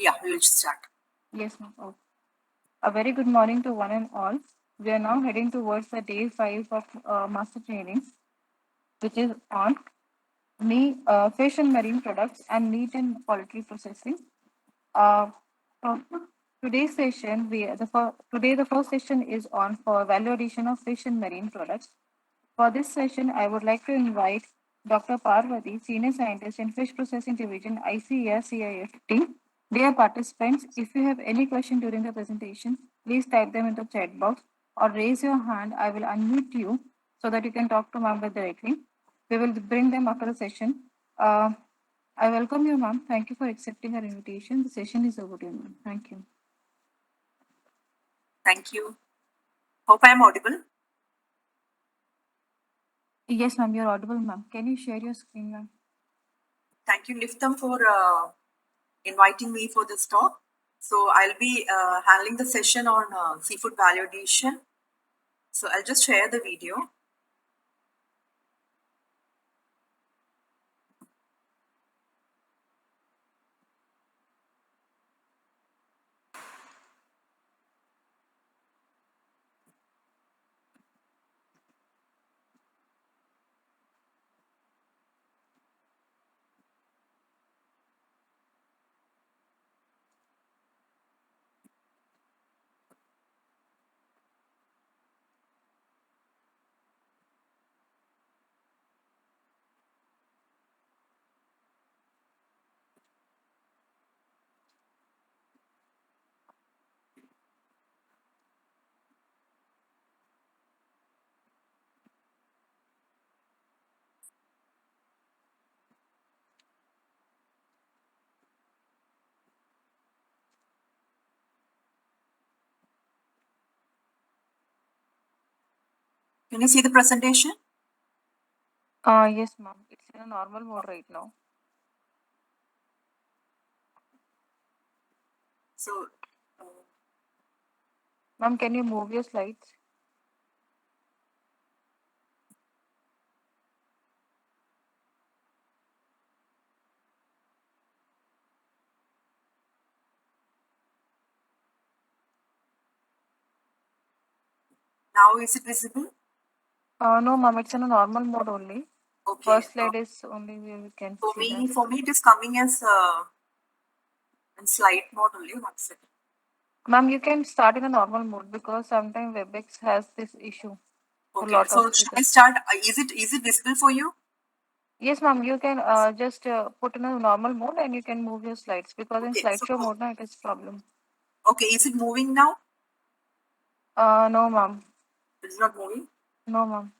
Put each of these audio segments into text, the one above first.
Yeah, we will start. Yes, ma'am. Okay. A very good morning to one and all. We are now heading towards the day 5 of master training, which is on fish and marine products and meat and poultry processing. Uh, for today's session, today the first session is on for value addition of fish and marine products. For this session, I would like to invite Dr. Parvati, Senior Scientist in Fish Processing Division, ICAR CIFT. Dear participants, if you have any question during the presentation, please type them in the chat box or raise your hand. I will unmute you so that you can talk to ma'am directly. We will bring them after the session. I welcome you, ma'am. Thank you for accepting our invitation. The session is over to you, ma'am. Thank you. Thank you. Hope I am audible. Yes, ma'am, you're audible, ma'am. Can you share your screen, ma'am? Thank you, Liftam, for inviting me for this talk. So I'll be handling the session on seafood value addition. So I'll just share the video. Can you see the presentation? Yes, ma'am. It's in a normal mode right now. So, ma'am, can you move your slides? now is it visible? No, ma'am, it's in a normal mode only. Okay. First slide is only where we can see that. For me, it is coming as in slide mode only. 1 second. Ma'am, you can start in a normal mode because sometimes WebEx has this issue. Okay. So should I start? Is it visible for you? Yes, ma'am. You can just put in a normal mode and you can move your slides because in slideshow mode now it is problem. Okay. Is it moving now? No, ma'am. It's not moving. No, ma'am.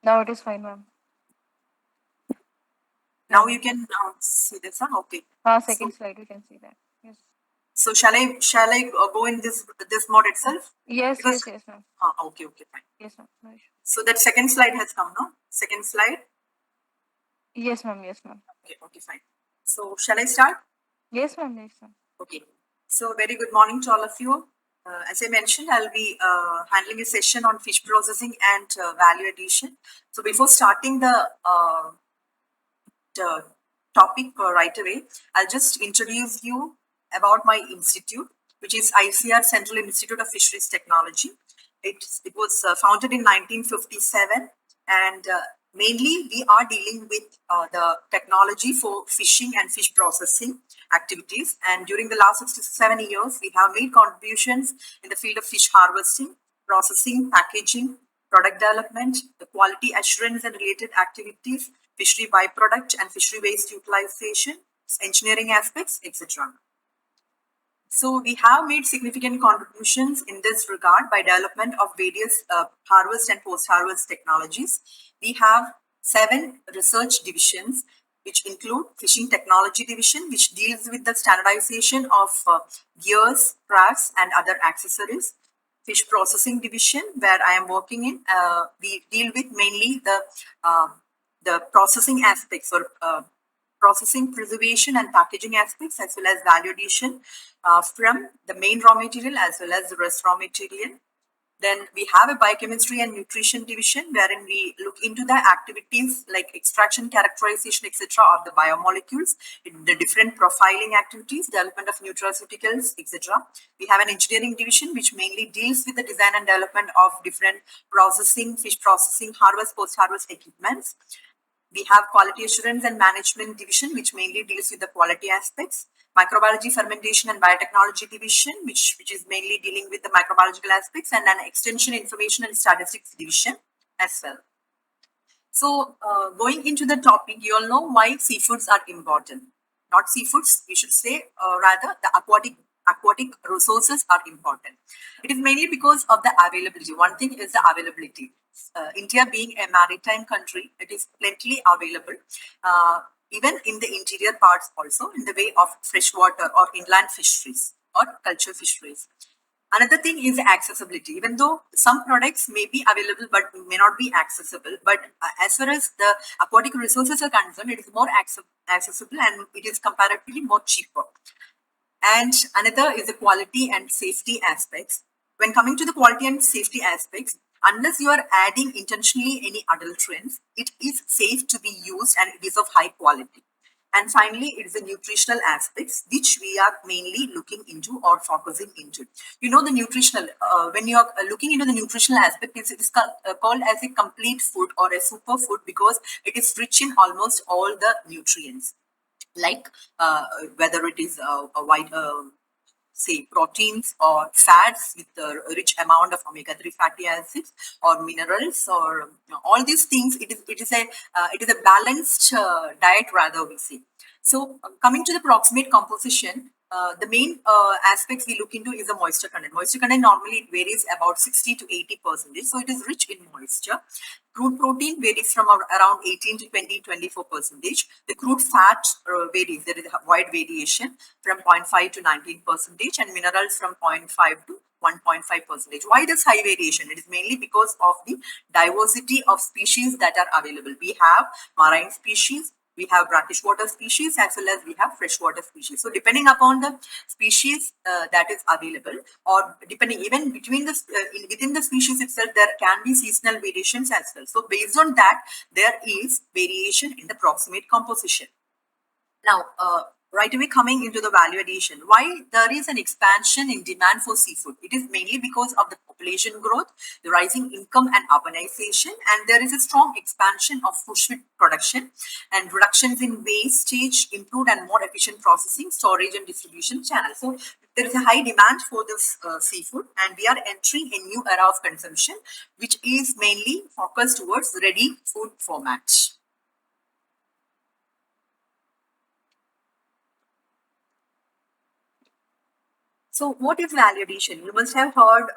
Now it is fine, ma'am. Now you can see this one. Okay. Second slide we can see that. Yes. So shall I go in this mode itself? Yes, yes, ma'am. Okay, fine. Yes, ma'am. No issue. So that second slide has come now. Second slide. Yes, ma'am. Yes, ma'am. Okay, fine. So shall I start? Yes, ma'am. Yes, ma'am. Okay. So very good morning to all of you. As I mentioned, I'll be handling a session on fish processing and value addition. So before starting the topic right away, I'll just introduce you about my institute, which is ICR Central Institute of Fisheries Technology. It was founded in 1957, and mainly we are dealing with the technology for fishing and fish processing activities. And during the last 6 to 7 years, we have made contributions in the field of fish harvesting, processing, packaging, product development, the quality assurance and related activities, fishery byproduct and fishery waste utilization, engineering aspects, etc. So we have made significant contributions in this regard by development of various harvest and post-harvest technologies. We have 7 research divisions, which include Fishing Technology Division, which deals with the standardization of gears, crafts, and other accessories. Fish Processing Division, where I am working in, we deal with mainly the processing aspects or processing, preservation, and packaging aspects, as well as value addition from the main raw material as well as the rest raw material. Then we have a biochemistry and nutrition division wherein we look into the activities like extraction, characterization, etc. of the biomolecules, the different profiling activities, development of nutraceuticals, etc. We have an engineering division which mainly deals with the design and development of different processing, fish processing, harvest, post-harvest equipments. We have quality assurance and management division, which mainly deals with the quality aspects. Microbiology, fermentation, and biotechnology division, which is mainly dealing with the microbiological aspects, and an extension, information, and statistics division as well. So, going into the topic, you all know why seafoods are important. Not seafoods, we should say, rather the aquatic resources are important. It is mainly because of the availability. One thing is the availability. India being a maritime country, it is plenty available. Even in the interior parts also in the way of freshwater or inland fisheries or culture fisheries. Another thing is accessibility. Even though some products may be available but may not be accessible, but as far as the aquatic resources are concerned, it is more accessible and it is comparatively more cheaper. And another is the quality and safety aspects. When coming to the quality and safety aspects, unless you are adding intentionally any adulterants, it is safe to be used and it is of high quality. And finally, it is the nutritional aspects, which we are mainly looking into or focusing into. You know, the nutritional, when you are looking into the nutritional aspect, it is called as a complete food or a superfood because it is rich in almost all the nutrients, like whether it is a white say proteins or fats with a rich amount of omega-3 fatty acids or minerals or all these things. It is a balanced diet, rather we say. So coming to the proximate composition, the main aspects we look into is the moisture content. Moisture content normally it varies about 60 to 80%. So it is rich in moisture. Crude protein varies from around 18 to 24%. The crude fat varies. There is a wide variation from 0.5 to 19%, and minerals from 0.5 to 1.5%. Why does high variation? It is mainly because of the diversity of species that are available. We have marine species, we have brackish water species, as well as we have freshwater species. So depending upon the species that is available, or depending even between the within the species itself, there can be seasonal variations as well. So based on that, there is variation in the proximate composition. Now, right away coming into the value addition, why there is an expansion in demand for seafood? It is mainly because of the population growth, the rising income and urbanization, and there is a strong expansion of fish production and reductions in wastage, improved and more efficient processing, storage and distribution channels. So there is a high demand for this seafood, and we are entering a new era of consumption, which is mainly focused towards ready food format. So, what is value addition? You must have heard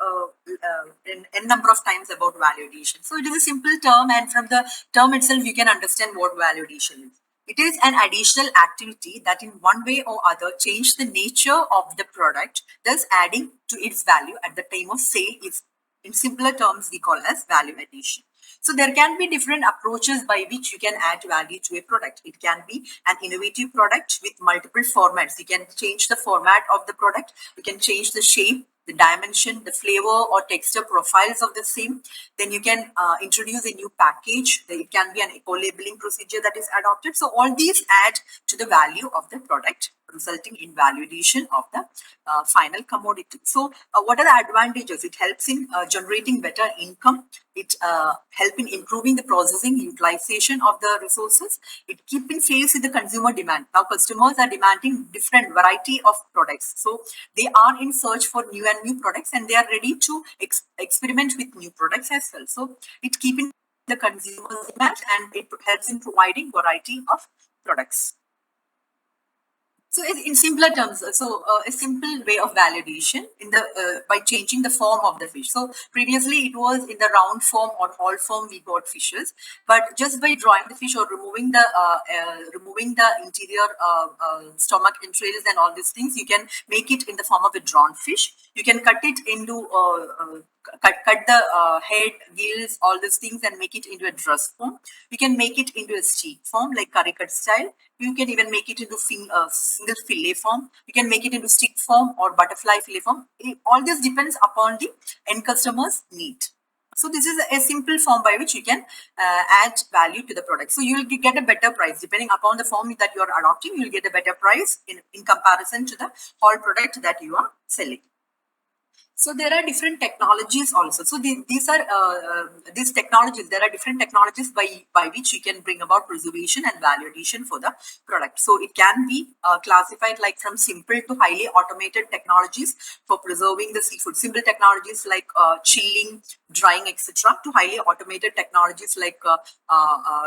in n number of times about value addition. So, it is a simple term, and from the term itself, you can understand what value addition is. It is an additional activity that, in one way or other, change the nature of the product, thus adding to its value at the time of sale. Is in simpler terms we call as value addition. So there can be different approaches by which you can add value to a product. It can be an innovative product with multiple formats. You can change the format of the product. You can change the shape, the dimension, the flavor or texture profiles of the same. Then you can introduce a new package. It can be an eco-labeling procedure that is adopted. So all these add to the value of the product, resulting in value addition of the final commodity. So what are the advantages? It helps in generating better income. It helps in improving the processing utilization of the resources. It keeps in phase with the consumer demand. Now customers are demanding different variety of products. So they are in search for new and new products, and they are ready to experiment with new products as well. So it keeps in the consumer's demand, and it helps in providing variety of products. So in simpler terms, a simple way of validation in the by changing the form of the fish. So previously it was in the round form or hall form we got fishes, but just by drawing the fish or removing the interior stomach entrails and all these things, you can make it in the form of a drawn fish. You can cut it into cut the head, gills, all these things and make it into a dress form. You can make it into a steak form like curry cut style. You can even make it into single fillet form. You can make it into stick form or butterfly fillet form. All this depends upon the end customer's need. So this is a simple form by which you can add value to the product. So you will get a better price depending upon the form that you are adopting. You will get a better price in comparison to the whole product that you are selling. So there are different technologies also. So these are these technologies. There are different technologies by which you can bring about preservation and value addition for the product. So it can be classified like from simple to highly automated technologies for preserving the seafood. Simple technologies like chilling, drying, etc., to highly automated technologies like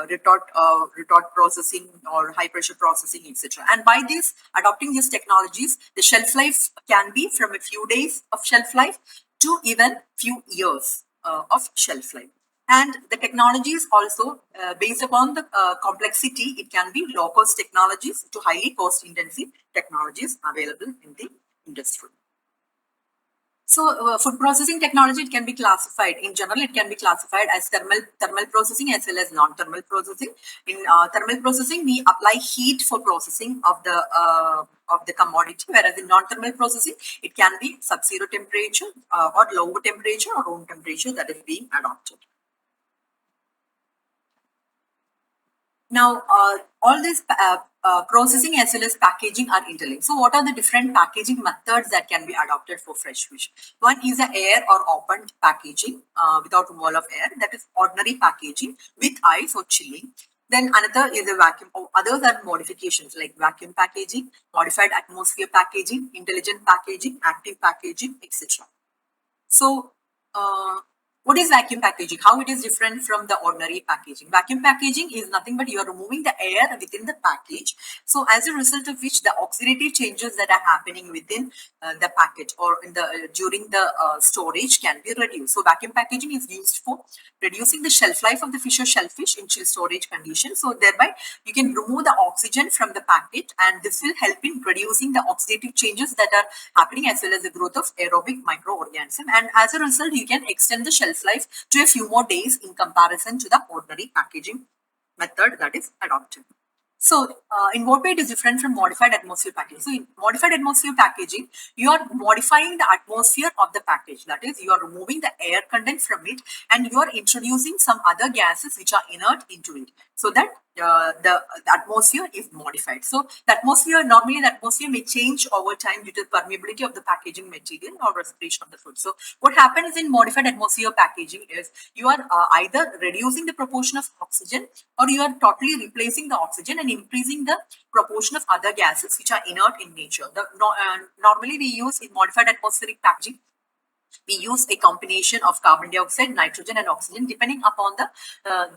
retort processing or high pressure processing, etc. And by this adopting these technologies, the shelf life can be from a few days of shelf life to even few years of shelf life. And the technologies also based upon the complexity, it can be low cost technologies to highly cost intensive technologies available in the industry. So food processing technology, it can be classified in general. It can be classified as thermal processing as well as non-thermal processing. In thermal processing, we apply heat for processing of the commodity, whereas in non-thermal processing, it can be sub-zero temperature or lower temperature or room temperature that is being adopted. Now, all this processing as well as packaging are interlinked. So, what are the different packaging methods that can be adopted for fresh fish? One is a air or open packaging without wall of air. That is ordinary packaging with ice or chilling. Then another is a vacuum. Others are modifications like vacuum packaging, modified atmosphere packaging, intelligent packaging, active packaging, etc. So, what is vacuum packaging? How it is different from the ordinary packaging? Vacuum packaging is nothing but you are removing the air within the package. So, as a result of which the oxidative changes that are happening within the packet or in the during the storage can be reduced. So, vacuum packaging is used for reducing the shelf life of the fish or shellfish in chill storage conditions. So, thereby you can remove the oxygen from the packet, and this will help in reducing the oxidative changes that are happening as well as the growth of aerobic microorganism. And as a result, you can extend the shelf life to a few more days in comparison to the ordinary packaging method that is adopted. So, in what way it is different from modified atmosphere packaging? So, in modified atmosphere packaging, you are modifying the atmosphere of the package. That is, you are removing the air content from it and you are introducing some other gases which are inert into it, so that the atmosphere is modified. So, normally the atmosphere may change over time due to the permeability of the packaging material or respiration of the food. So, what happens in modified atmosphere packaging is you are either reducing the proportion of oxygen or you are totally replacing the oxygen and increasing the proportion of other gases which are inert in nature. Normally we use in modified atmospheric packaging, we use a combination of carbon dioxide, nitrogen, and oxygen depending upon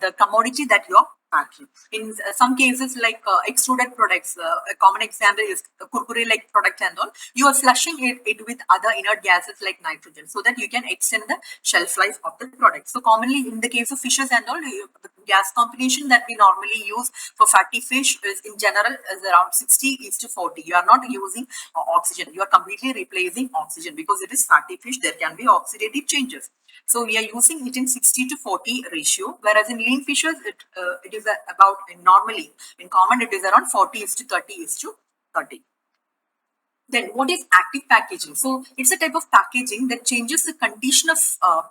the commodity that you are packing. In some cases, like extruded products, a common example is kurkure-like product and all. You are flushing it with other inert gases like nitrogen, so that you can extend the shelf life of the product. So commonly, in the case of fishes and all, the gas combination that we normally use for fatty fish is in general is around 60:40. You are not using oxygen. You are completely replacing oxygen because it is fatty fish. There can be oxidative changes. So we are using it in 60:40 ratio, whereas in lean fishes, it is about normally in common it is around 40:30:30. Then what is active packaging? So it's a type of packaging that changes the condition of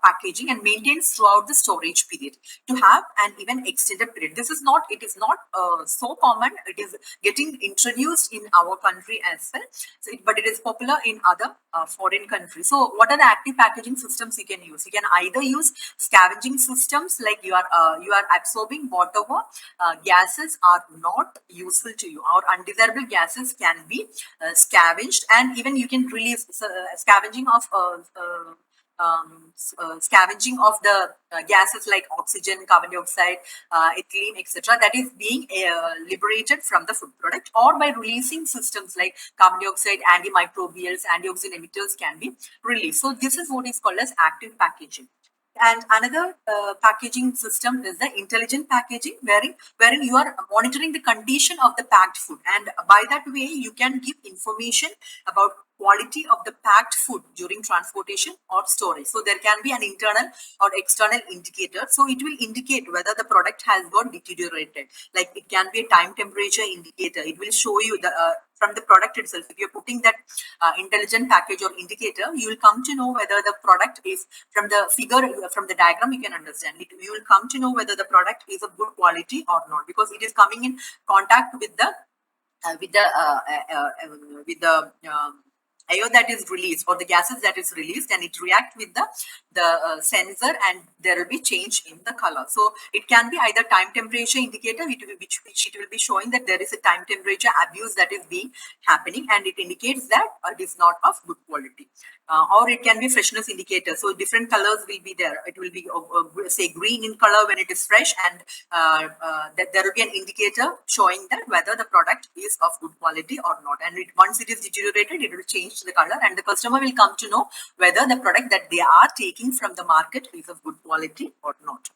packaging and maintains throughout the storage period to have an even extended period. It is not so common. It is getting introduced in our country as well, but it is popular in other foreign countries. So what are the active packaging systems you can use? You can either use scavenging systems, like you are absorbing whatever gases are not useful to you, or undesirable gases can be scavenged, and even you can release scavenging of the gases like oxygen, carbon dioxide, ethylene, etc., that is being liberated from the food product, or by releasing systems like carbon dioxide, antimicrobials, antioxidant emitters can be released. So this is what is called as active packaging. And another packaging system is the intelligent packaging, wherein you are monitoring the condition of the packed food, and by that way you can give information about quality of the packed food during transportation or storage. So there can be an internal or external indicator. So it will indicate whether the product has got deteriorated. Like it can be a time temperature indicator. It will show you the from the product itself. If you're putting that intelligent package or indicator, you will come to know whether the product is, from the figure, from the diagram, you can understand it. You will come to know whether the product is of good quality or not, because it is coming in contact with the uh, with the uh, uh, uh, with the air that is released, or the gases that is released, and it react with the sensor, and there will be change in the color. So it can be either time temperature indicator, which it will be showing that there is a time temperature abuse that is being happening, and it indicates that it is not of good quality. Or it can be freshness indicator. So different colors will be there. It will be say green in color when it is fresh, and that there will be an indicator showing that whether the product is of good quality or not. And once it is deteriorated, it will change the color, and the customer will come to know whether the product that they are taking from the market is of good quality or not.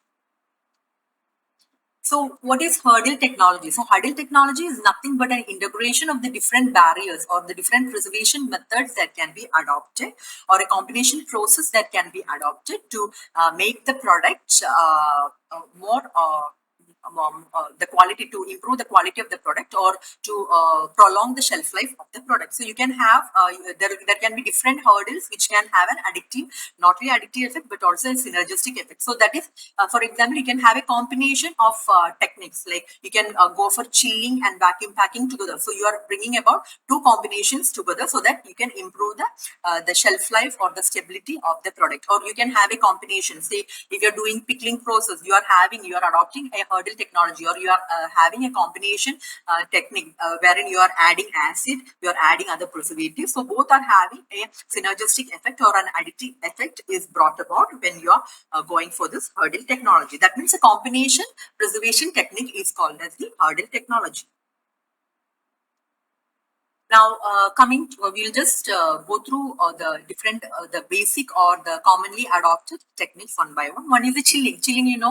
So what is hurdle technology? So hurdle technology is nothing but an integration of the different barriers or the different preservation methods that can be adopted, or a combination process that can be adopted to make the product more the quality, to improve the quality of the product, or to prolong the shelf life of the product. So you can have there can be different hurdles which can have an addictive, not only addictive effect, but also a synergistic effect. So that is, for example, you can have a combination of techniques, like you can go for chilling and vacuum packing together. So you are bringing about two combinations together so that you can improve the shelf life or the stability of the product. Or you can have a combination. Say if you're doing pickling process, you are adopting a hurdle technology, or you are having a combination technique wherein you are adding acid, you are adding other preservatives. So both are having a synergistic effect, or an additive effect is brought about when you are going for this hurdle technology. That means a combination preservation technique is called as the hurdle technology. Now, we'll just go through the different, the basic or the commonly adopted techniques one by one. One is the chilling. Chilling,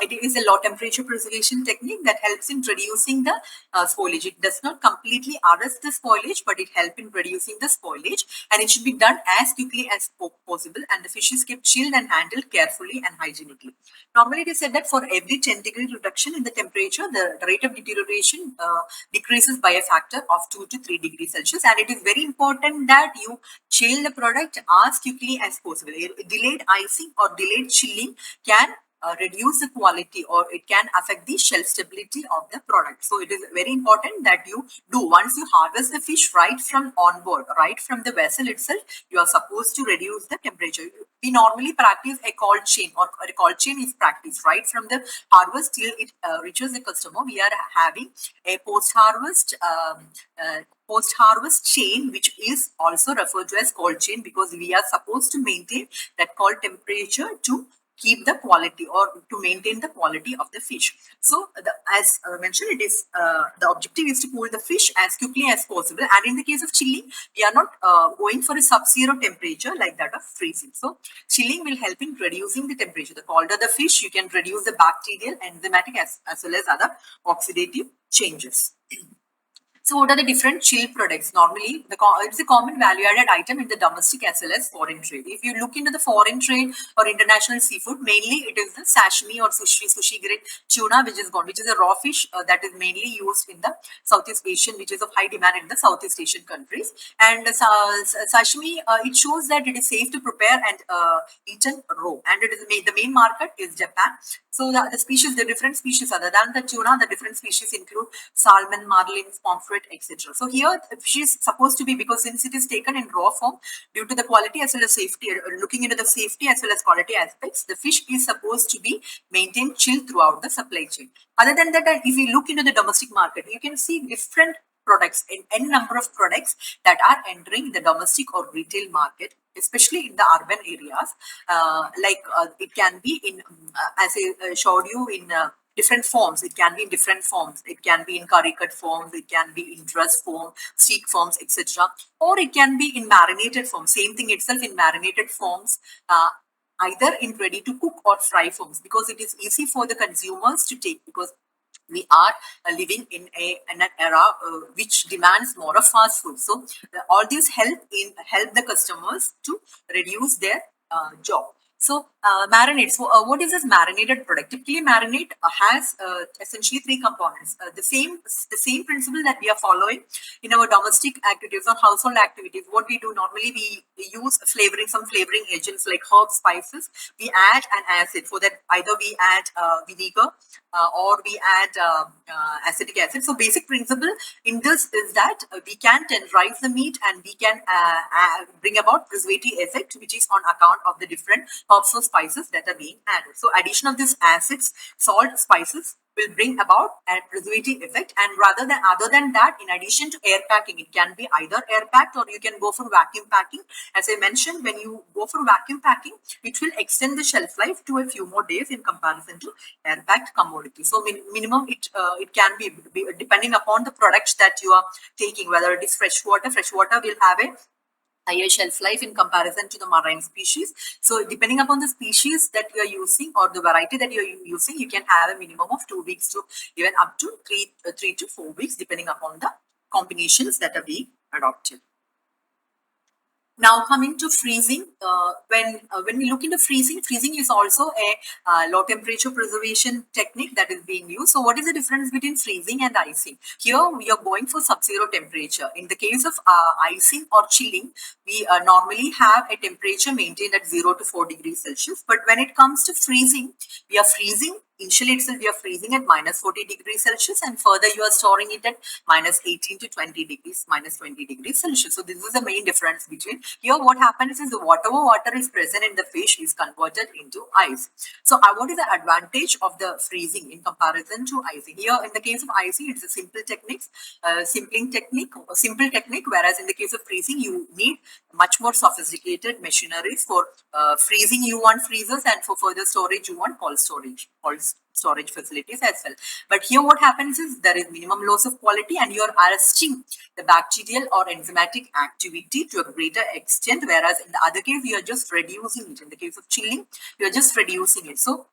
it is a low temperature preservation technique that helps in reducing the spoilage. It does not completely arrest the spoilage, but it helps in reducing the spoilage, and it should be done as quickly as possible. And the fish is kept chilled and handled carefully and hygienically. Normally, it is said that for every 10-degree reduction in the temperature, the rate of deterioration decreases by a factor of 2 to 3 degrees Celsius. And it is very important that you chill the product as quickly as possible. Delayed icing or delayed chilling can reduce the quality, or it can affect the shelf stability of the product. So it is very important that you do, once you harvest the fish right from on board, right from the vessel itself, you are supposed to reduce the temperature. We normally practice a cold chain, or a cold chain is practiced right from the harvest till it reaches the customer. We are having a post-harvest chain, which is also referred to as cold chain, because we are supposed to maintain that cold temperature to keep the quality, or to maintain the quality of the fish. So as mentioned, it is the objective is to cool the fish as quickly as possible. And in the case of chilling, we are not going for a sub-zero temperature like that of freezing. So chilling will help in reducing the temperature. The colder the fish, you can reduce the bacterial, enzymatic, as well as other oxidative changes. So what are the different chill products? Normally, it's a common value-added item in the domestic as well as foreign trade. If you look into the foreign trade or international seafood, mainly it is the sashimi or sushi grade tuna, which is a raw fish that is mainly used in the Southeast Asian, which is of high demand in the Southeast Asian countries. And sashimi, it shows that it is safe to prepare and eaten raw. And it is the main market is Japan. So the different species other than the tuna, the different species include salmon, marlin, pomfret, etc. So here fish is supposed to be, because since it is taken in raw form, due to the quality as well as safety, looking into the safety as well as quality aspects, the fish is supposed to be maintained chilled throughout the supply chain. Other than that, if you look into the domestic market, you can see different products, in n number of products that are entering the domestic or retail market, especially in the urban areas. It can be in, as I showed you, in different forms. It can be in different forms. It can be in curry cut forms. It can be in dress form, steak forms, etc. Or it can be in marinated form. Same thing itself in marinated forms. Either in ready to cook or fry forms, because it is easy for the consumers to take, because we are living in an era which demands more of fast food. So all these help the customers to reduce their job. So marinade. So what is this marinated product? Typically, marinade has essentially three components. The same principle that we are following in our domestic activities or household activities. What we do normally, we use some flavoring agents like herbs, spices. We add an acid. For that, either we add vinegar or we add acetic acid. So basic principle in this is that we can tenderize the meat and we can bring about preservative effect, which is on account of the different herbs or spices that are being added. So addition of these acids, salt, spices will bring about a preservative effect. And other than that, in addition to air packing, it can be either air packed or you can go for vacuum packing. As I mentioned, when you go for vacuum packing, it will extend the shelf life to a few more days in comparison to air packed commodity. So minimum it can be depending upon the products that you are taking, whether it is fresh water. Fresh water will have a higher shelf life in comparison to the marine species. So depending upon the species that you are using or the variety that you are using, you can have a minimum of 2 weeks to even up to 3 to 4 weeks, depending upon the combinations that are being adopted. Now coming to freezing, when we look into freezing, freezing is also a low temperature preservation technique that is being used. So what is the difference between freezing and icing? Here we are going for sub-zero temperature. In the case of icing or chilling, we normally have a temperature maintained at 0 to 4 degrees Celsius. But when it comes to freezing, we are freezing. Initially itself, we are freezing at minus 40 degrees Celsius, and further you are storing it at minus 18 to 20 degrees, minus 20 degrees Celsius. So this is the main difference between here. What happens is the whatever water is present in the fish is converted into ice. So what is the advantage of the freezing in comparison to icing? Here in the case of icing, it's a simple technique, simple technique, whereas in the case of freezing, you need much more sophisticated machineries. For freezing, you want freezers, and for further storage, you want cold storage facilities as well. But here what happens is there is minimum loss of quality and you are arresting the bacterial or enzymatic activity to a greater extent, whereas in the other case you are just reducing it. In the case of chilling, you are just reducing it. So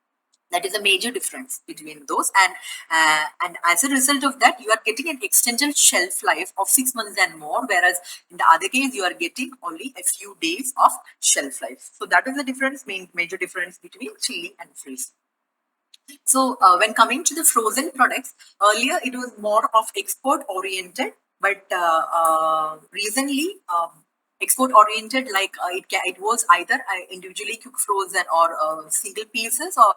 that is a major difference between those, and as a result of that, you are getting an extended shelf life of 6 months and more, whereas in the other case you are getting only a few days of shelf life. So that is the difference, major difference between chilling and freezing. So when coming to the frozen products, earlier it was more of export oriented, but recently export oriented, like it was either individually cooked frozen or single pieces, or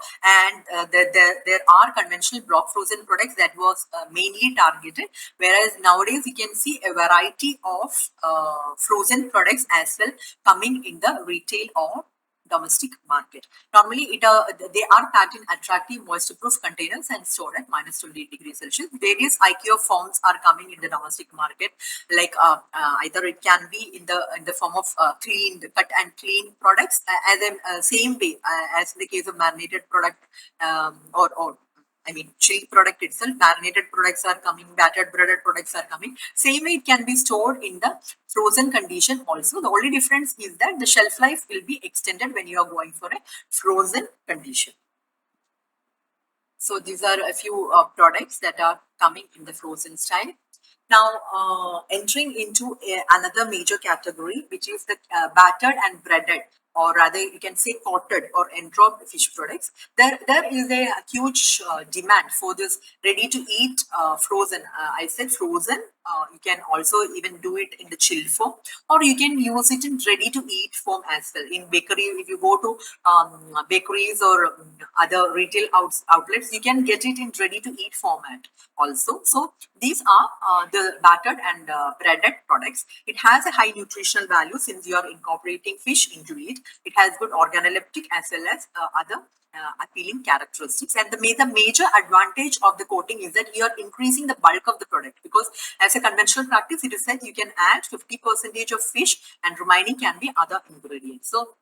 there are conventional block frozen products that was mainly targeted, whereas nowadays you can see a variety of frozen products as well coming in the retail or domestic market. Normally, they are packed in attractive moisture-proof containers and stored at minus 20 degrees Celsius. Various IKEA forms are coming in the domestic market, like either it can be in the form of cut and clean products, as in same way as in the case of marinated product, or I mean, chilled product itself, marinated products are coming, battered breaded products are coming. Same way it can be stored in the frozen condition also. The only difference is that the shelf life will be extended when you are going for a frozen condition. So these are a few products that are coming in the frozen style. Now, entering into another major category, which is the battered and breaded, or rather you can say coated or enrobed fish products. There is a huge demand for this ready-to-eat frozen. I said frozen. You can also even do it in the chilled form, or you can use it in ready-to-eat form as well. In bakery, if you go to bakeries or other retail outlets, you can get it in ready-to-eat format also. So these are the battered and breaded products. It has a high nutritional value since you are incorporating fish into it. It has good organoleptic as well as other appealing characteristics. And the major advantage of the coating is that you are increasing the bulk of the product, because as a conventional practice, it is said you can add 50% of fish and remaining can be other ingredients. So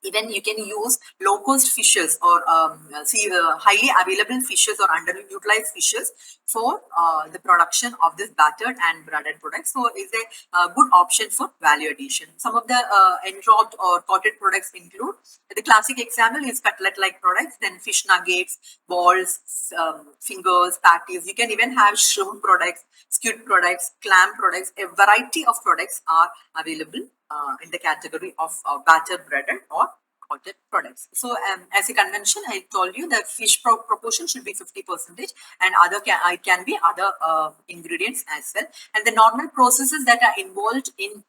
Even you can use low cost fishes or highly available fishes or underutilized fishes for the production of this battered and breaded products. So it's a good option for value addition. Some of the enrobed or coated products include, the classic example is cutlet like products, then fish nuggets, balls, fingers, patties. You can even have shrimp products, squid products, clam products. A variety of products are available in the category of battered, breaded or coated products. So as a convention, I told you that fish proportion should be 50% and it can be other ingredients as well. And the normal processes that are involved in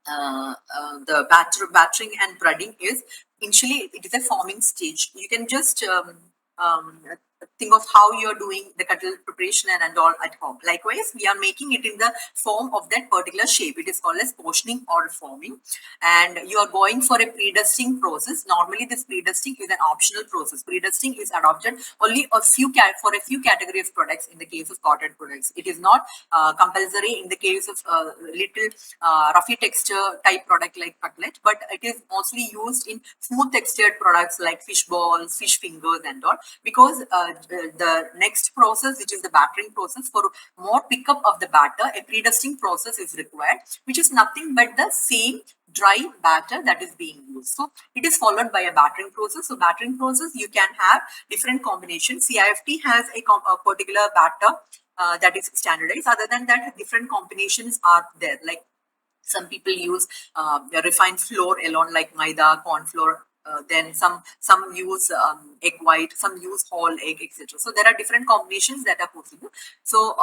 the battering and breading is, initially it is a forming stage. You can just think of how you're doing the cutlet preparation and all at home. Likewise, we are making it in the form of that particular shape. It is called as portioning or forming, and you are going for a pre-dusting process. Normally, this pre-dusting is an optional process. Pre-dusting is adopted only for a few category of products. In the case of coated products, it is not compulsory in the case of little roughy texture type product like cutlet, but it is mostly used in smooth textured products like fish balls, fish fingers and all, because the next process, which is the battering process, for more pickup of the batter, a pre-dusting process is required, which is nothing but the same dry batter that is being used. So it is followed by a battering process. So battering process, you can have different combinations. CIFT has a particular batter that is standardized. Other than that, different combinations are there. Like some people use refined flour alone, like maida, corn flour. Then some use egg white, some use whole egg, etc. So there are different combinations that are possible. So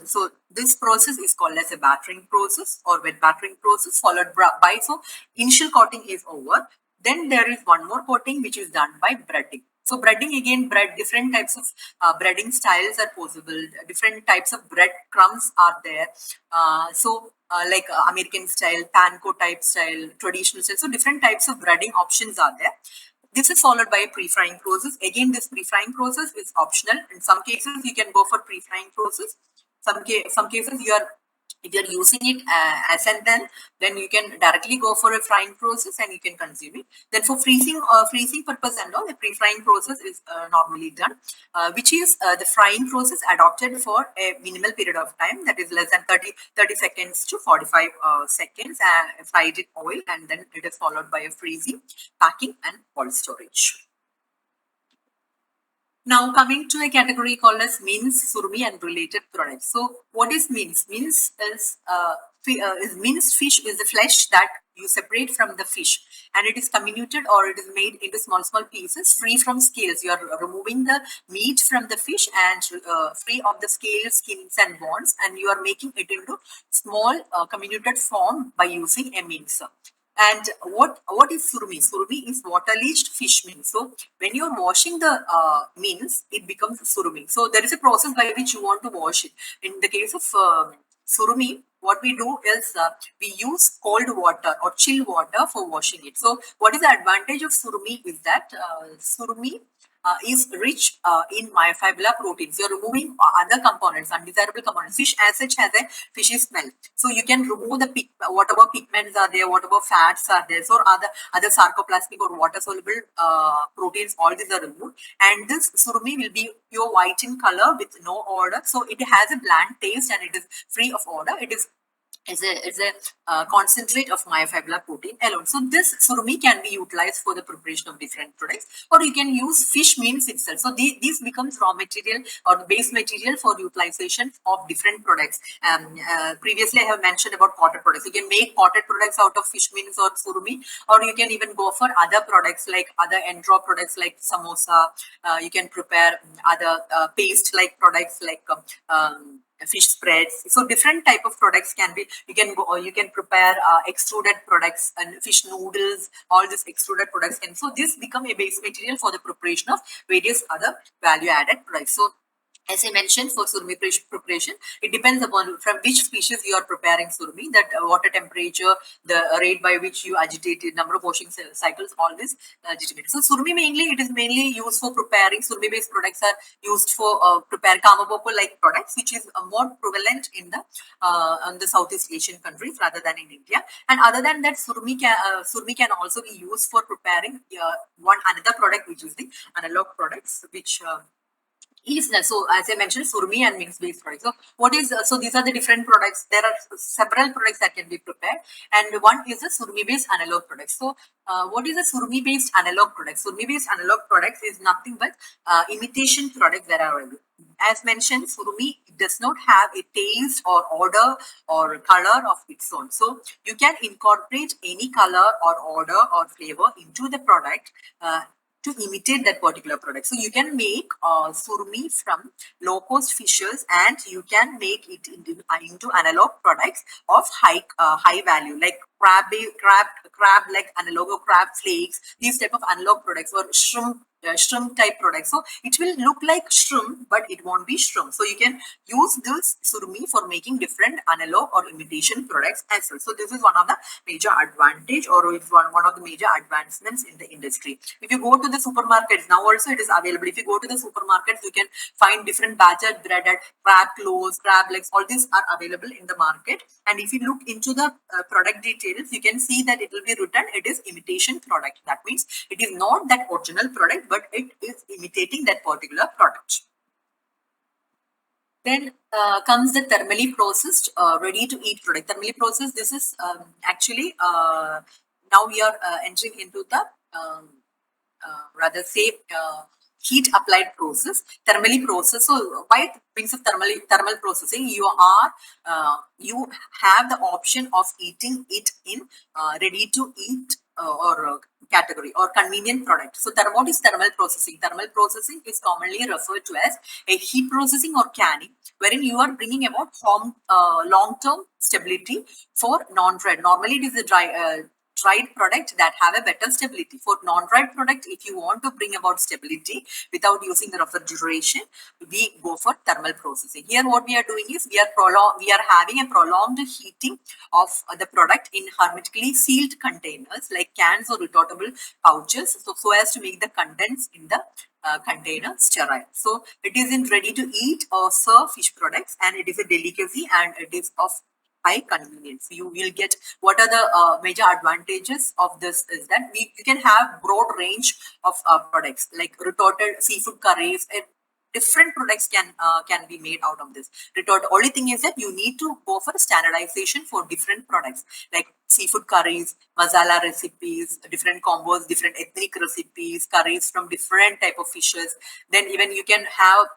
so this process is called as a battering process or wet battering process, followed by, so initial coating is over. Then there is one more coating which is done by breading. So breading, again, different types of breading styles are possible. Different types of bread crumbs are there. Like American style, panko type style, traditional style. So different types of breading options are there. This is followed by a pre-frying process. Again, this pre-frying process is optional. In some cases, you can go for pre-frying process. Some cases you are, if you're using it as and then you can directly go for a frying process and you can consume it. Then for freezing purpose and all, the pre-frying process is normally done, which is the frying process adopted for a minimal period of time, that is less than 30 seconds to 45 seconds, fried in oil, and then it is followed by a freezing, packing and cold storage. Now coming to a category called as mince, surimi and related products. So what is mince? Mince is minced fish is the flesh that you separate from the fish, and it is comminuted or it is made into small pieces free from scales. You are removing the meat from the fish and free of the scales, skins and bones, and you are making it into small comminuted form by using a mincer. And what is surimi? Surimi is water leached fish mince. So when you are washing the mince, it becomes surimi. So there is a process by which you want to wash it. In the case of surimi, what we do is we use cold water or chill water for washing it. So what is the advantage of surimi is that surimi is rich in myofibrilla proteins. You're removing other components, undesirable components. Fish as such has a fishy smell. So you can remove the whatever pigments are there, whatever fats are there, so other sarcoplasmic or water soluble proteins, all these are removed. And this surimi will be pure white in color with no odor. So it has a bland taste and it is free of odor. It is a concentrate of myofibrilla protein alone. So this surimi can be utilized for the preparation of different products, or you can use fish mince itself. So these becomes raw material or base material for utilization of different products. Previously, I have mentioned about potted products. You can make potted products out of fish mince or surimi, or you can even go for other products like other end raw products like samosa. You can prepare other paste-like products like fish spreads. So different type of products can be, you can prepare extruded products and fish noodles. All these extruded products can, so this become a base material for the preparation of various other value added products. So As I mentioned, for surimi preparation, it depends upon from which species you are preparing surimi, that water temperature, the rate by which you agitate it, number of washing cycles, all this determined. So surimi mainly, it is mainly used for preparing. Surimi based products are used for prepare kamaboko like products, which is more prevalent in the Southeast Asian countries rather than in India. And other than that, surimi can also be used for preparing one another product, which is the analog products, which is so as I mentioned, surmi and mixed based products. So what is so these are the different products. There are several products that can be prepared, and one is a surmi based analog product. So what is a surmi based analog product? Surmi based analog products is nothing but imitation products that are available. As mentioned, surmi does not have a taste or odor or color of its own. So you can incorporate any color or odor or flavor into the product. To imitate that particular product. So you can make surmi from low cost fishes, and you can make it into analog products of high value, like crab like analog or crab flakes, these type of analog products, or shrimp type products. So it will look like shrimp, but it won't be shrimp. So you can use this surmi for making different analog or imitation products as well. So this is one of the major advantage, or it's one of the major advancements in the industry. If you go to the supermarkets, now also it is available. If you go to the supermarkets, you can find different battered breaded crab claws, crab legs, all these are available in the market. And if you look into the product details, you can see that it will be written it is imitation product. That means it is not that original product, but it is imitating that particular product. Then comes the thermally processed, ready to eat product. Thermally processed, this is actually now we are entering into the rather say heat applied process, thermally process. So by means of thermal processing, you have the option of eating it in ready to eat or category or convenient product. So what is thermal processing? Thermal processing is commonly referred to as a heat processing or canning, wherein you are bringing about long-term stability for non-dried. Normally it is a dried product that have a better stability. For non-dried product, if you want to bring about stability without using the refrigeration, we go for thermal processing. Here what we are doing is we are having a prolonged heating of the product in hermetically sealed containers like cans or retortable pouches, so as to make the contents in the container sterile. So it is in ready to eat or serve fish products, and it is a delicacy, and it is of high convenience. You will get what are the major advantages of this is that you can have broad range of products like retorted seafood curries, and different products can be made out of this. Only thing is that you need to go for standardization for different products like seafood curries, masala recipes, different combos, different ethnic recipes, curries from different type of fishes. Then even you can have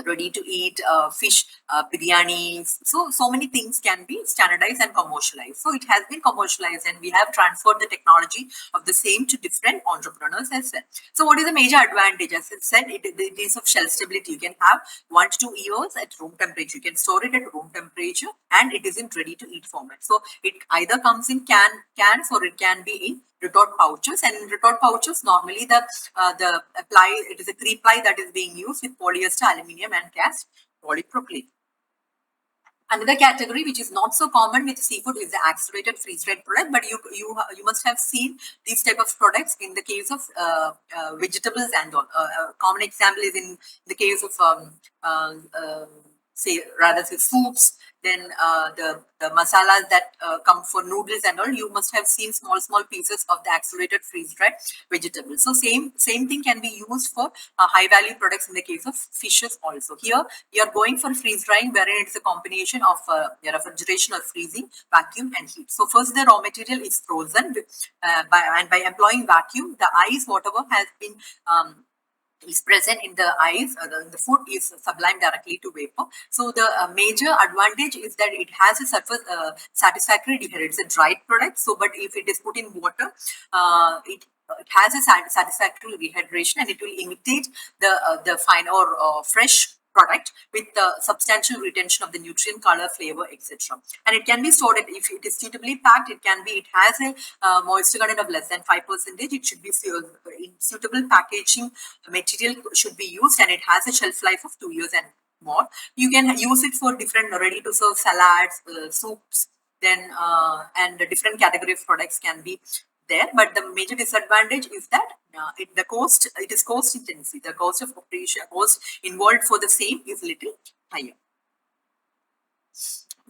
ready to eat fish biryanis. So many things can be standardized and commercialized. So it has been commercialized, and we have transferred the technology of the same to different entrepreneurs as well. So what is the major advantage? As I said, it is of shelf stability. You can have 1 to 2 years at room temperature. You can store it at room temperature, and it is in ready to eat format. So it either comes in cans, or it can be in retort pouches. And in retort pouches, normally the ply, it is a 3-ply that is being used with polyester, aluminium, and cast polypropylene. Another category which is not so common with seafood is the accelerated freeze-dried product, but you must have seen these type of products in the case of vegetables and all. A common example is in the case of say soups. Then the masalas that come for noodles and all, you must have seen small pieces of the accelerated freeze-dried vegetables. So same thing can be used for high value products in the case of fishes also. Here we are going for freeze drying, wherein it is a combination of refrigeration or freezing, vacuum, and heat. So first the raw material is frozen by employing vacuum, the ice whatever has been is present in the ice, the food is sublimed directly to vapor. So the major advantage is that it has a surface satisfactory dehydration. It's a dried product. So, but if it is put in water, it has a satisfactory dehydration, and it will imitate the fine or fresh product with the substantial retention of the nutrient, color, flavor, etc. And it can be stored if it is suitably packed. It has a moisture content of less than 5%. It should be in suitable packaging material should be used, and it has a shelf life of 2 years and more. You can use it for different ready to serve salads, soups, then and different category of products can be there. But the major disadvantage is that it is cost intensive. The cost of operation, cost involved for the same is little higher.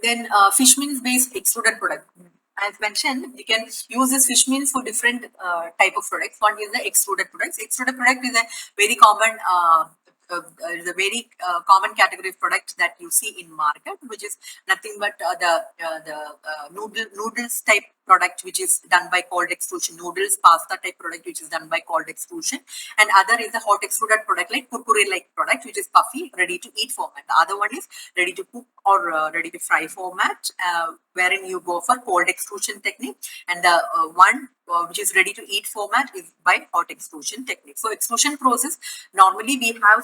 Then fish meals based extruded product. As mentioned, you can use this fish meals for different type of products. One is the extruded products. Extruded product is a very common common category of product that you see in market, which is nothing but the noodles type product, which is done by cold extrusion, noodles, pasta type product, which is done by cold extrusion, and other is a hot extruded product like kurkure like product, which is puffy, ready to eat format. The other one is ready to cook or ready to fry format, wherein you go for cold extrusion technique, and the one which is ready to eat format is by hot extrusion technique. So extrusion process, normally we are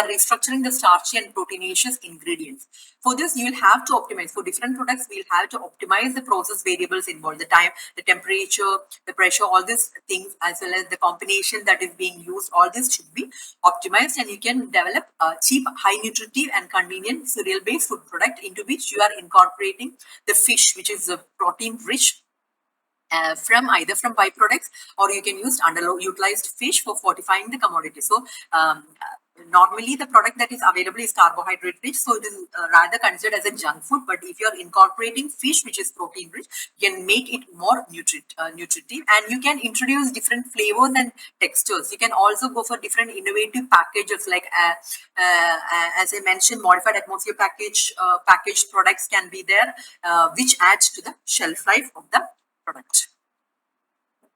restructuring the starchy and proteinaceous ingredients. For this, you will have to optimize. For different products, we'll have to optimize the process variables involved, the time, the temperature, the pressure, all these things, as well as the combination that is being used. All this should be optimized, and you can develop a cheap, high nutritive and convenient cereal-based food product into which you are incorporating the fish, which is a protein-rich from either from byproducts, or you can use underutilized fish for fortifying the commodity. So normally the product that is available is carbohydrate rich, so it is rather considered as a junk food. But if you are incorporating fish, which is protein rich, you can make it more nutritive, and you can introduce different flavors and textures. You can also go for different innovative packages, like as I mentioned, modified atmosphere packaged products can be there, which adds to the shelf life of the product.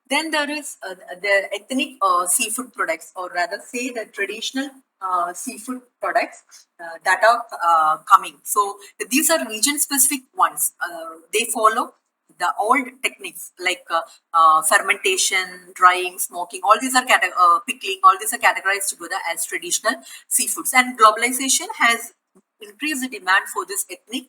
Then there is the ethnic seafood products, or rather say the traditional seafood products that are coming. So these are region specific ones. They follow the old techniques like fermentation, drying, smoking. All these are pickling. All these are categorized together as traditional seafoods. And globalization has increase the demand for this ethnic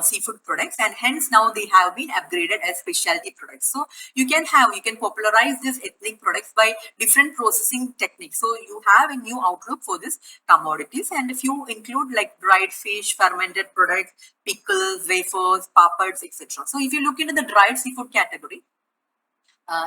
seafood products, and hence now they have been upgraded as specialty products. So you can popularize these ethnic products by different processing techniques. So you have a new outlook for this commodities, and if you include like dried fish, fermented products, pickles, wafers, papads, etc. So if you look into the dried seafood category,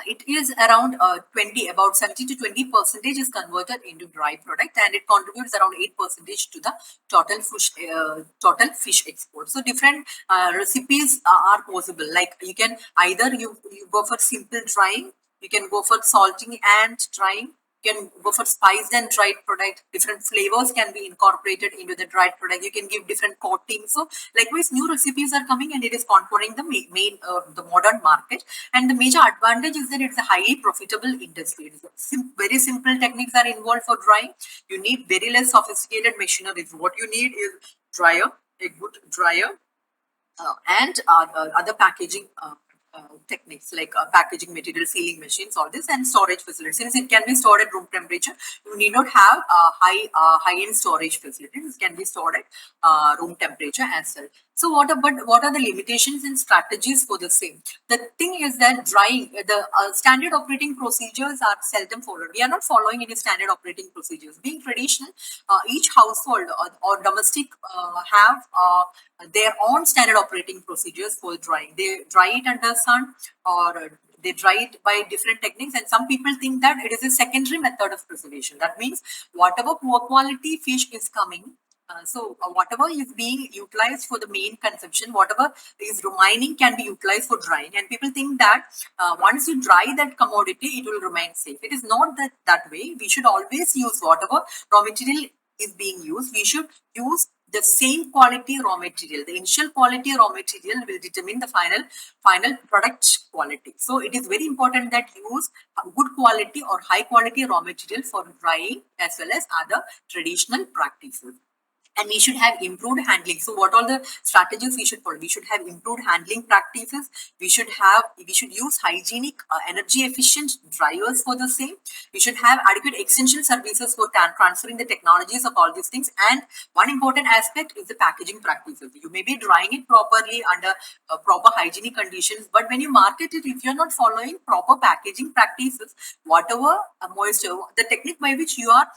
it is around about 70 to 20% is converted into dry product, and it contributes around 8% to the total fish export. So different recipes are possible. Like you can either you go for simple drying, you can go for salting and drying, you can go for spiced and dried product. Different flavors can be incorporated into the dried product. You can give different coatings. So likewise, new recipes are coming, and it is conquering the the modern market. And the major advantage is that it's a highly profitable industry. Very simple techniques are involved for drying. You need very less sophisticated machinery. What you need is dryer, a good dryer, and other packaging techniques like packaging material, sealing machines, all this, and storage facilities. Since it can be stored at room temperature, you need not have high-end storage facilities. It can be stored at room temperature as well. So what are the limitations and strategies for the same? The thing is that drying, the standard operating procedures are seldom followed. We are not following any standard operating procedures. Being traditional, each household or domestic have their own standard operating procedures for drying. They dry it under sun, or they dry it by different techniques, and some people think that it is a secondary method of preservation. That means whatever poor quality fish is coming, whatever is being utilized for the main consumption, whatever is remaining can be utilized for drying. And people think that once you dry that commodity, it will remain safe. It is not that way. We should always use whatever raw material is being used. We should use the same quality raw material. The initial quality raw material will determine the final product quality. So it is very important that you use good quality or high quality raw material for drying as well as other traditional practices. and we should have improved handling. So what are the strategies we should follow? We should have improved handling practices. We should use hygienic, energy efficient dryers for the same. We should have adequate extension services for transferring the technologies of all these things. And one important aspect is the packaging practices. You may be drying it properly under proper hygienic conditions, but when you market it, if you're not following proper packaging practices, whatever moisture, the technique by which you are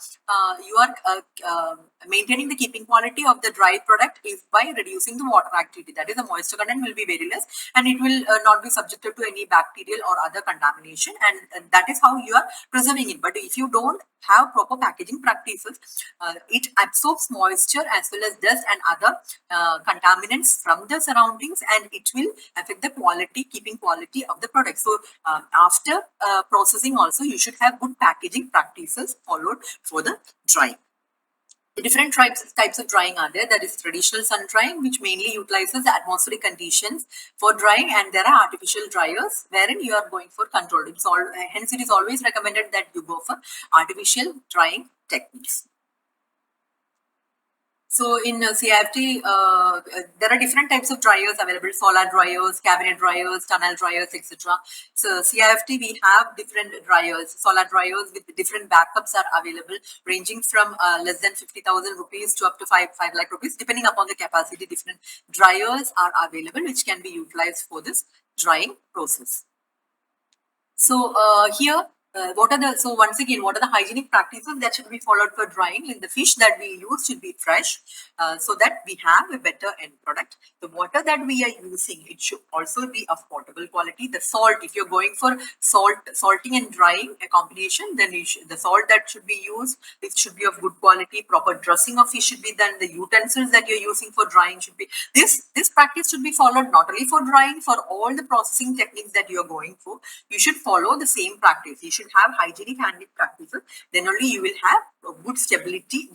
maintaining the keeping quality of the dry product is by reducing the water activity. That is, the moisture content will be very less, and it will not be subjected to any bacterial or other contamination, and that is how you are preserving it. But if you don't have proper packaging practices, it absorbs moisture as well as dust and other contaminants from the surroundings, and it will affect the quality, keeping quality of the product. So after processing also, you should have good packaging practices followed for the drying. The different types of drying are there. There is traditional sun drying, which mainly utilizes the atmospheric conditions for drying, and there are artificial dryers wherein you are going for controlled. Hence, it is always recommended that you go for artificial drying techniques. So in CIFT, there are different types of dryers available: solar dryers, cabinet dryers, tunnel dryers, etc. So CIFT, we have different dryers. Solar dryers with different backups are available, ranging from less than 50,000 rupees to up to 5 lakh rupees, depending upon the capacity. Different dryers are available, which can be utilized for this drying process. So here, once again, what are the hygienic practices that should be followed for drying? And the fish that we use should be fresh, so that we have a better end product. The water that we are using, it should also be of potable quality. The salt, if you're going for salting and drying a combination, then the salt that should be used, it should be of good quality. Proper dressing of fish should be done. The utensils that you're using for drying should be, this practice should be followed not only for drying, for all the processing techniques that you're going for. You should follow the same practice. You should have hygienic handling practices. Then only you will have good stability,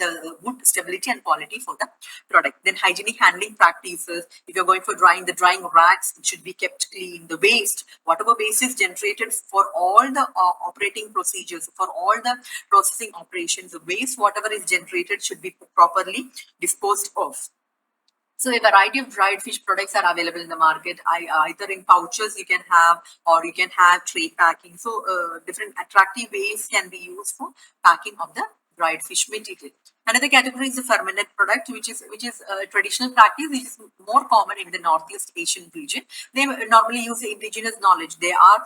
and quality for the product. Then hygienic handling practices. If you're going for drying, the drying racks, it should be kept clean. The waste, whatever waste is generated for all the operating procedures, for all the processing operations, the waste, whatever is generated, should be properly disposed of. So a variety of dried fish products are available in the market. Either in pouches you can have, or you can have tray packing. So different attractive ways can be used for packing of the dried fish material. Another category is the fermented product, which is a traditional practice, which is more common in the Northeast Asian region. They normally use the indigenous knowledge. They are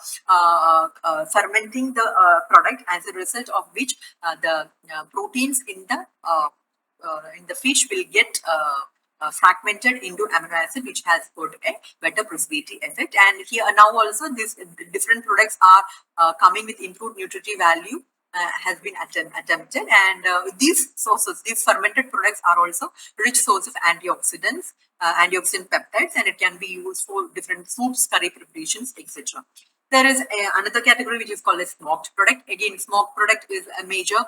fermenting the product, as a result of which the proteins in the fish will get fragmented into amino acid, which has got a better preservative effect. And here now also, these different products are coming with improved nutritive value. Has been attempted, and these fermented products are also rich source of antioxidants, antioxidant peptides, and it can be used for different soups, curry preparations, etc. There is another category which is called a smoked product. Again, smoked product is a major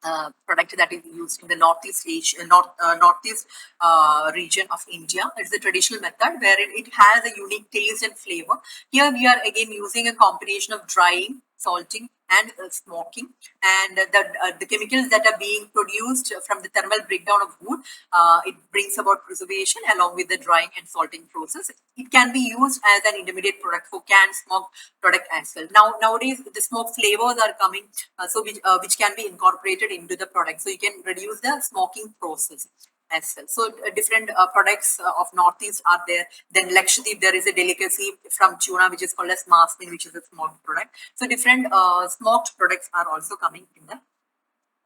product that is used in the Northeast region of India. It's a traditional method wherein it has a unique taste and flavor. Here we are again using a combination of drying, salting, and smoking, and the chemicals that are being produced from the thermal breakdown of wood, it brings about preservation along with the drying and salting process. It can be used as an intermediate product for canned smoked product as well. Nowadays the smoke flavors are coming, which can be incorporated into the product, so you can reduce the smoking process as well. So different products of Northeast are there. Then Lakshadweep, there is a delicacy from tuna which is called as masmin, which is a smoked product. So different smoked products are also coming in the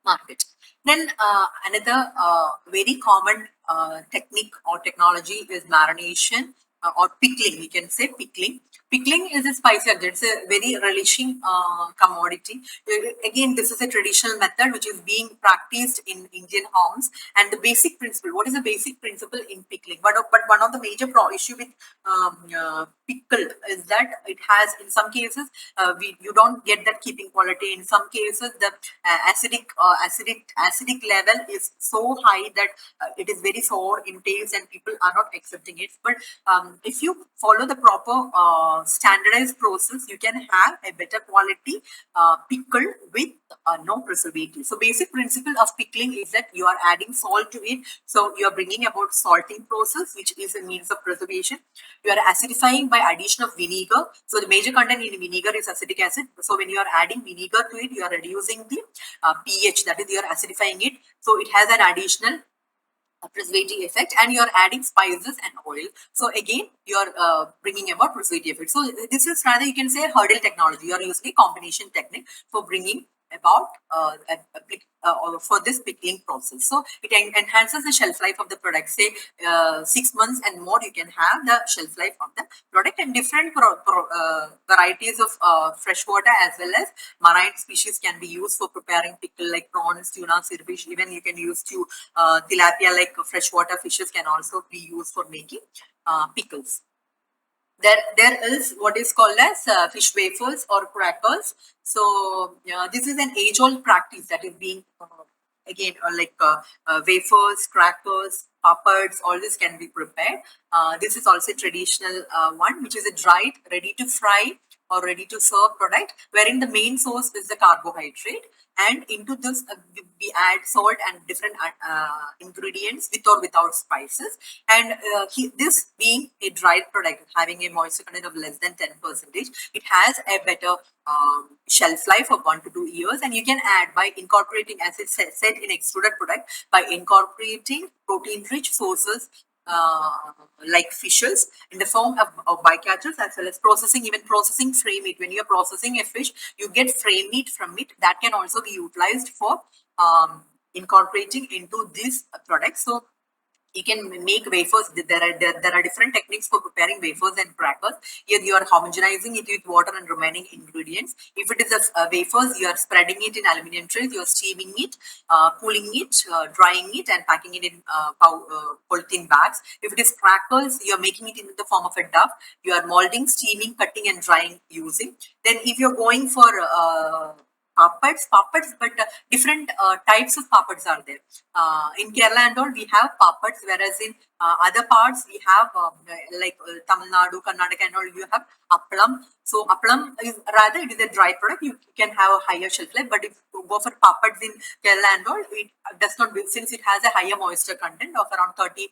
market. Then another very common technique or technology is marination or pickling. We can say pickling. Pickling is a spicy object. It's a very relishing commodity. Again, this is a traditional method which is being practiced in Indian homes. And the basic principle, what is the basic principle in pickling? But one of the major issue with pickled is that it has, in some cases, you don't get that keeping quality. In some cases, the acidic level is so high that it is very sour in taste, and people are not accepting it. But if you follow the proper standardized process, you can have a better quality pickle with no preservative. So basic principle of pickling is that you are adding salt to it. So you are bringing about salting process, which is a means of preservation. You are acidifying by addition of vinegar. So the major content in vinegar is acetic acid. So when you are adding vinegar to it, you are reducing the pH, that is you are acidifying it. So it has an additional preservative effect, and you're adding spices and oil. So again, you're bringing about preservative effect. So this is rather, you can say, hurdle technology. You're using a combination technique for bringing about for this pickling process. So it enhances the shelf life of the product. Say 6 months and more, you can have the shelf life of the product, and different varieties of freshwater as well as marine species can be used for preparing pickle, like prawns, tuna, silverfish. Even you can use to tilapia, like freshwater fishes can also be used for making pickles. There is what is called as fish wafers or crackers. So this is an age-old practice that is being again wafers, crackers, papads, all this can be prepared. This is also a traditional one, which is a dried, ready to fry or ready to serve product, wherein the main source is the carbohydrate, and into this we add salt and different ingredients with or without spices. And this being a dried product having a moisture content of less than 10%, it has a better shelf life of 1 to 2 years. And you can add by incorporating, as it said in extruded product, by incorporating protein rich sources like fishes in the form of bycatchers, as well as processing, even processing frame meat. When you're processing a fish, you get frame meat from it. That can also be utilized for incorporating into these products. So you can make wafers. There are different techniques for preparing wafers and crackers. Here you are homogenizing it with water and remaining ingredients. If it is a wafers, you are spreading it in aluminum trays, you are steaming it, cooling it, drying it, and packing it in polythene bags. If it is crackers, you are making it in the form of a duff. You are molding, steaming, cutting, and drying using. Then if you're going for papads, but different types of papads are there. In Kerala and all, we have papads, whereas in other parts, we have Tamil Nadu, Karnataka and all, you have appalam. So appalam is rather, it is a dry product. You can have a higher shelf life, but if you go for papads in Kerala and all, it does not, since it has a higher moisture content of around 30,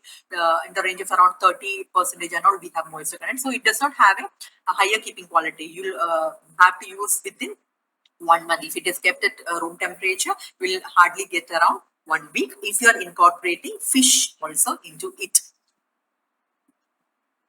in the range of around 30% and all, we have moisture content. So it does not have a higher keeping quality. You'll have to use within 1 month. If it is kept at room temperature, will hardly get around 1 week. If you are incorporating fish also into it.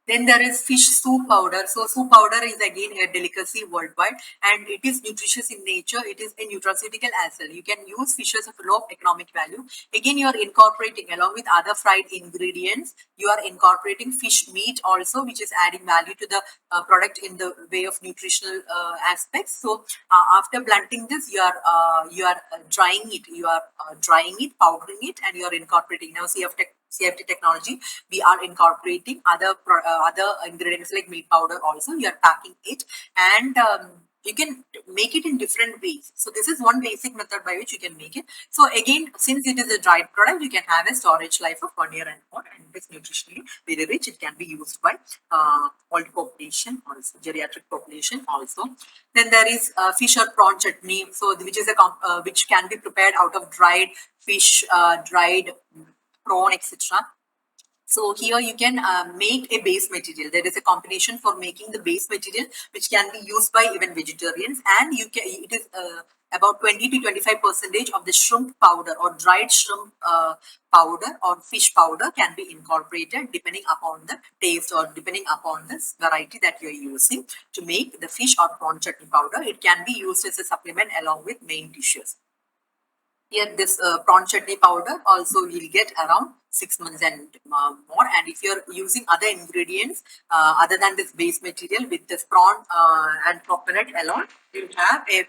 Then there is fish soup powder. So soup powder is again a delicacy worldwide, and it is nutritious in nature. It is a nutraceutical as well. You can use fishes of low economic value. Again, you are incorporating along with other fried ingredients. You are incorporating fish meat also, which is adding value to the product in the way of nutritional aspects. So after blending this, you are drying it. You are drying it, powdering it, and you are incorporating. Now, CFT technology, we are incorporating other ingredients like milk powder also. You are packing it, and you can make it in different ways. So this is one basic method by which you can make it. So again, since it is a dried product, you can have a storage life of 1 year and more, and it is nutritionally very rich. It can be used by old population also, geriatric population also. Then there is fish or prawn chutney, so which is which can be prepared out of dried fish, dried prawn, etc. So here you can make a base material. There is a combination for making the base material, which can be used by even vegetarians, and it is about 20 to 25% of the shrimp powder or dried shrimp powder or fish powder can be incorporated depending upon the taste or depending upon the variety that you are using to make the fish or prawn chutney powder. It can be used as a supplement along with main dishes. Here, this prawn chutney powder also will get around 6 months and more. And if you're using other ingredients other than this base material, with this prawn and coconut alone, you have a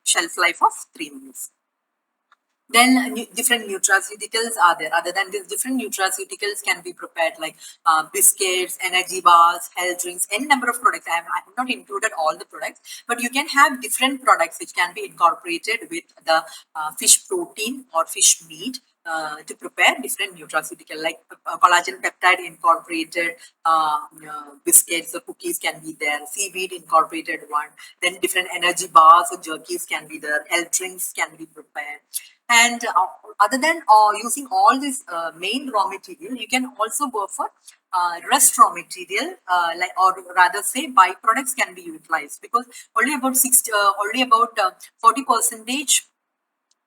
shelf life of 3 months. Then different nutraceuticals are there. Other than this, different nutraceuticals can be prepared like biscuits, energy bars, health drinks, any number of products. I have not included all the products, but you can have different products which can be incorporated with the fish protein or fish meat. to prepare different nutraceutical like collagen peptide incorporated biscuits or cookies can be there, seaweed incorporated one, then different energy bars or jerkies can be there, health drinks can be prepared. And other than using all this main raw material, you can also go for rest raw material, like or rather say byproducts can be utilized because only about 40 percentage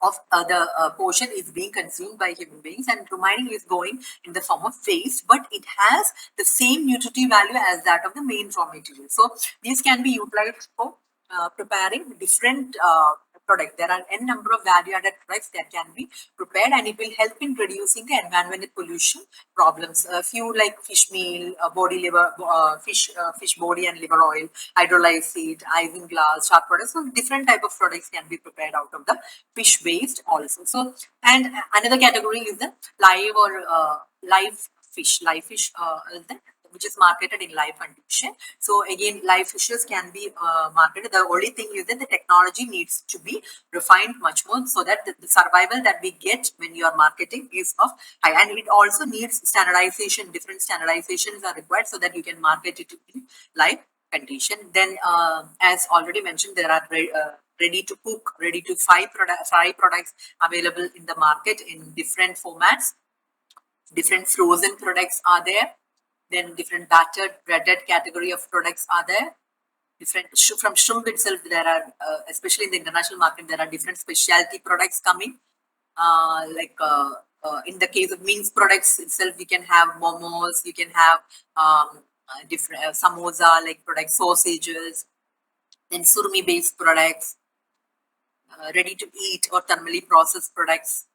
of the portion is being consumed by human beings and remaining is going in the form of waste, but it has the same nutritive value as that of the main raw material. So these can be utilized for preparing different products. There are n number of value-added products that can be prepared, and it will help in reducing the environmental pollution problems. A few like fish meal, body liver, fish body and liver oil, hydrolysate, isinglass, sharp products. So different type of products can be prepared out of the fish waste also. So and another category is the live or live fish is the which is marketed in live condition. So again, live fishes can be marketed. The only thing is that the technology needs to be refined much more so that the survival that we get when you are marketing is of high. And it also needs standardization. Different standardizations are required so that you can market it in live condition. Then, as already mentioned, there are ready to cook, ready to fry products available in the market in different formats. Different frozen products are there. Then different battered, breaded category of products are there. Different from shrimp itself, there are, especially in the international market, there are different specialty products coming. In the case of meats products itself, you can have momos, you can have different samosa like products, sausages, then surimi based products, ready to eat or thermally processed products,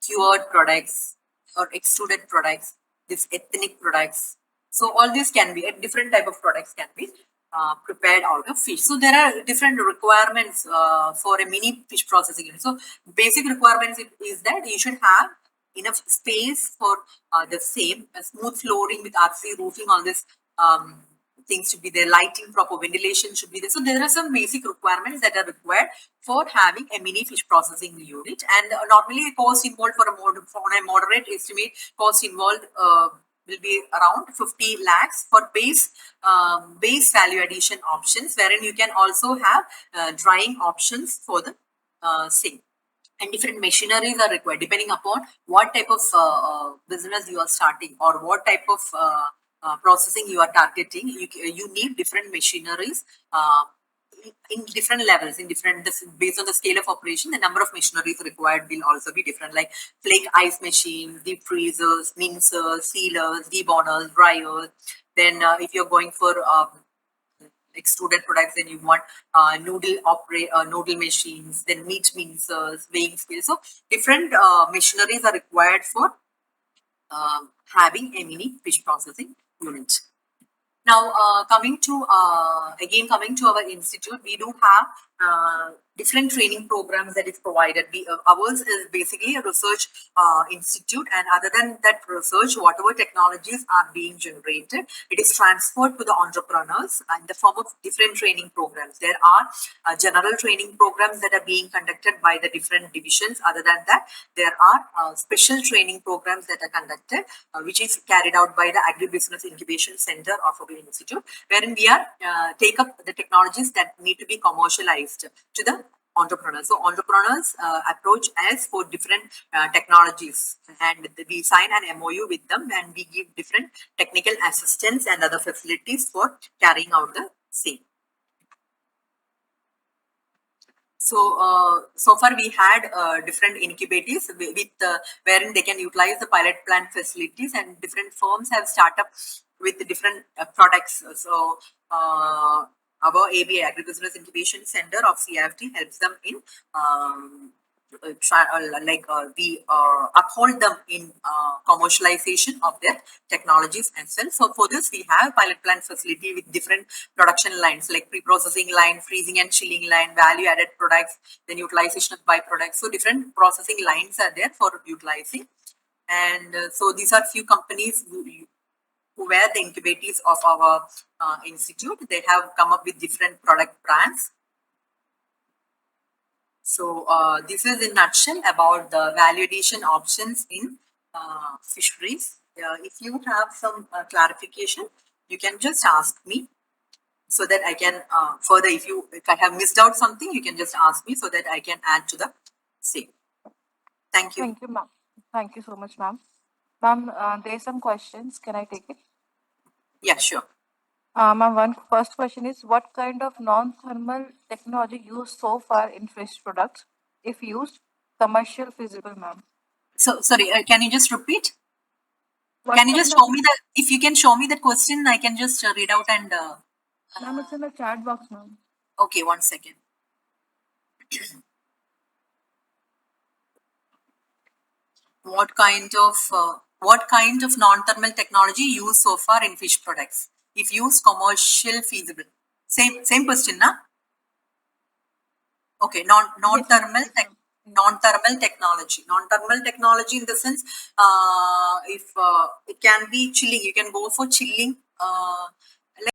cured products or extruded products, these ethnic products. So all these can be, a different type of products can be prepared out of fish. So there are different requirements for a mini fish processing unit. So basic requirements is that you should have enough space for the same, smooth flooring with RC roofing, all this things should be there, lighting, proper ventilation should be there. So there are some basic requirements that are required for having a mini fish processing unit. And normally cost involved for a moderate estimate, cost involved will be around 50 lakhs for base value addition options, wherein you can also have drying options for the same. And different machineries are required depending upon what type of business you are starting or what type of processing you are targeting. You need different machineries in different levels, in different, based on the scale of operation, the number of machineries required will also be different, like flake ice machines, deep freezers, mincers, sealers, deboners, dryers. Then if you're going for extruded products, then you want noodle machines, then meat mincers, weighing scales. So different machineries are required for having a mini fish processing unit. Now, coming to our institute, we do have different training programs that is provided. Ours is basically a research institute, and other than that research, whatever technologies are being generated, it is transferred to the entrepreneurs in the form of different training programs. There are general training programs that are being conducted by the different divisions. Other than that, there are special training programs that are conducted, which is carried out by the Agribusiness Incubation Center of our institute, wherein we are take up the technologies that need to be commercialized to the entrepreneurs. So entrepreneurs approach us for different technologies, and we sign an MOU with them, and we give different technical assistance and other facilities for carrying out the same. So far we had different incubators with wherein they can utilize the pilot plant facilities, and different firms have started up with different products. So our ABI Agribusiness Incubation Center of CIFT helps them in we uphold them in commercialization of their technologies as well. So for this, we have pilot plant facility with different production lines like pre-processing line, freezing and chilling line, value-added products, then utilization of byproducts. So different processing lines are there for utilizing. And so these are few companies who were the incubators of our institute. They have come up with different product brands. So this is in nutshell about the value addition options in fisheries. If you have some clarification, you can just ask me so that I can further. If I have missed out something, you can just ask me so that I can add to the same. Thank you. Thank you, ma'am. Thank you so much, ma'am. Ma'am, there are some questions. Can I take it? Yeah, sure. Ma'am, first question is what kind of non-thermal technology used so far in fish products? If used, commercial feasible, ma'am. So sorry, can you just repeat? What Can you kind just of, show me the? If you can show me the question, I can just read out and. ma'am, it's in the chat box, ma'am. Okay, 1 second. What kind of non-thermal technology used so far in fish products? If used, commercial feasible. Same question, na? Okay, Yes, ma'am. non-thermal Yes, ma'am. non-thermal technology. Non-thermal technology in the sense, if it can be chilling, you can go for chilling.